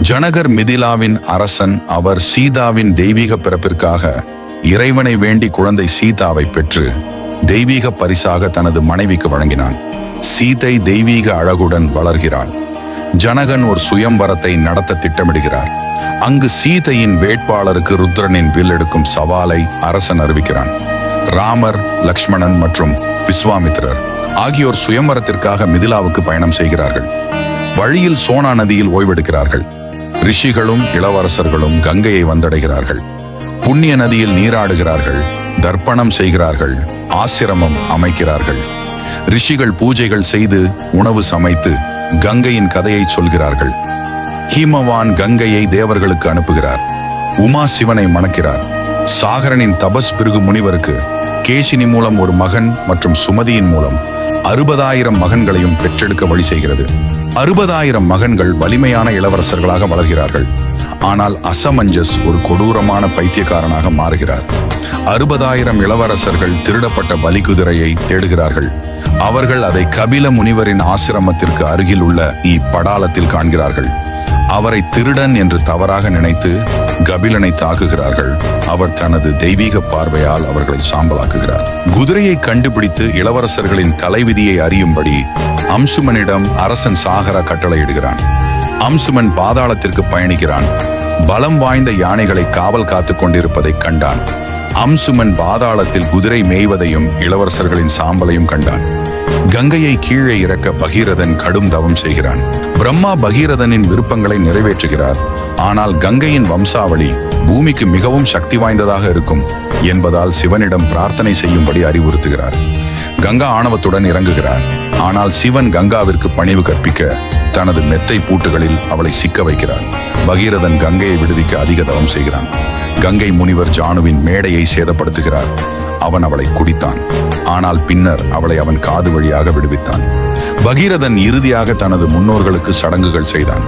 ஜனகர் மிதிலாவின் அரசன். அவர் சீதாவின் தெய்வீக பிறப்பிற்காக இறைவனை வேண்டி குழந்தை சீதாவை பெற்று தெய்வீக பரிசாக தனது மனைவிக்கு வழங்கினான். சீதை தெய்வீக அழகுடன் வளர்கிறாள். ஜனகன் ஒரு சுயம்வரத்தை நடத்த திட்டமிடுகிறார். அங்கு சீதையின் வேட்பாளருக்கு ருத்ரனின் வில் எடுக்கும் சவாலை அரசன் அறிவிக்கிறான். ராமர், லக்ஷ்மணன் மற்றும் விஸ்வாமித்திரர் ஆகியோர் சுயம்வரத்திற்காக மிதிலாவுக்கு பயணம் செய்கிறார்கள். வழியில் சோனா நதியில் ஓய்வெடுக்கிறார்கள். ரிஷிகளும் இளவரசர்களும் கங்கையை வந்தடைகிறார்கள். புண்ணிய நதியில் நீராடுகிறார்கள், தர்ப்பணம் செய்கிறார்கள், ஆசிரமம் அமைக்கிறார்கள். ரிஷிகள் பூஜைகள் செய்து உணவு சமைத்து கங்கையின் கதையை சொல்கிறார்கள். ஹீமவான் கங்கையை தேவர்களுக்கு அனுப்புகிறார். உமா சிவனை மணக்கிறார். சாகரனின் தபஸ் பிருகு முனிவருக்கு கேசினி மூலம் ஒரு மகன் மற்றும் சுமதியின் மூலம் 60,000 மகன்களையும் பெற்றெடுக்க வழி செய்கிறது. 60,000 மகன்கள் வலிமையான இளவரசர்களாக வளர்கிறார்கள். ஆனால் அசமஞ்சஸ் ஒரு கொடூரமான பைத்தியக்காரனாக மாறுகிறார். 60,000 இளவரசர்கள் திருடப்பட்ட பலிகுதிரையை தேடுகிறார்கள். அவர்கள் அதை கபில முனிவரின் ஆசிரமத்திற்கு அருகில் உள்ள படாலத்தில் காண்கிறார்கள். அவரை திருடன் என்று தவறாக நினைத்து கபிலனை தாக்குகிறார்கள். அவர் தனது தெய்வீக பார்வையால் அவர்களை சாம்பலாக்குகிறார். குதிரையை கண்டுபிடித்து இளவரசர்களின் தலைவிதியை அறியும்படி அம்சுமனிடம் அரசன் சாகர கட்டளையிடுகிறான். அம்சுமன் பாதாளத்திற்கு பயணிக்கிறான். பலம் வாய்ந்த யானைகளை காவல் காத்து கொண்டிருப்பதை கண்டான். அம்சுமன் பாதாளத்தில் குதிரை மேய்வதையும் இளவரசர்களின் சாம்பலையும் கண்டான். கங்கையை கீழே இறக்க பகீரதன் கடும் தவம் செய்கிறான். பிரம்மா பகீரதனின் விருப்பங்களை நிறைவேற்றுகிறார். ஆனால் கங்கையின் வம்சாவளி பூமிக்கு மிகவும் சக்தி வாய்ந்ததாக இருக்கும் என்பதால் சிவனிடம் பிரார்த்தனை செய்யும்படி அறிவுறுத்துகிறார். கங்கா ஆணவத்துடன் இறங்குகிறார். ஆனால் சிவன் கங்காவிற்கு பணிவு கற்பிக்க தனது மெத்தை பூட்டுகளில் அவளை சிக்க வைக்கிறார். பகீரதன் கங்கையை விடுவிக்க அதிக தவம் செய்கிறான். கங்கை முனிவர் ஜானுவின் மேடையை சேதப்படுத்துகிறார். அவன் அவளை குடித்தான். ஆனால் பின்னர் அவளை அவன் காது வழியாக விடுவித்தான். பகீரதன் இறுதியாக தனது முன்னோர்களுக்கு சடங்குகள் செய்தான்.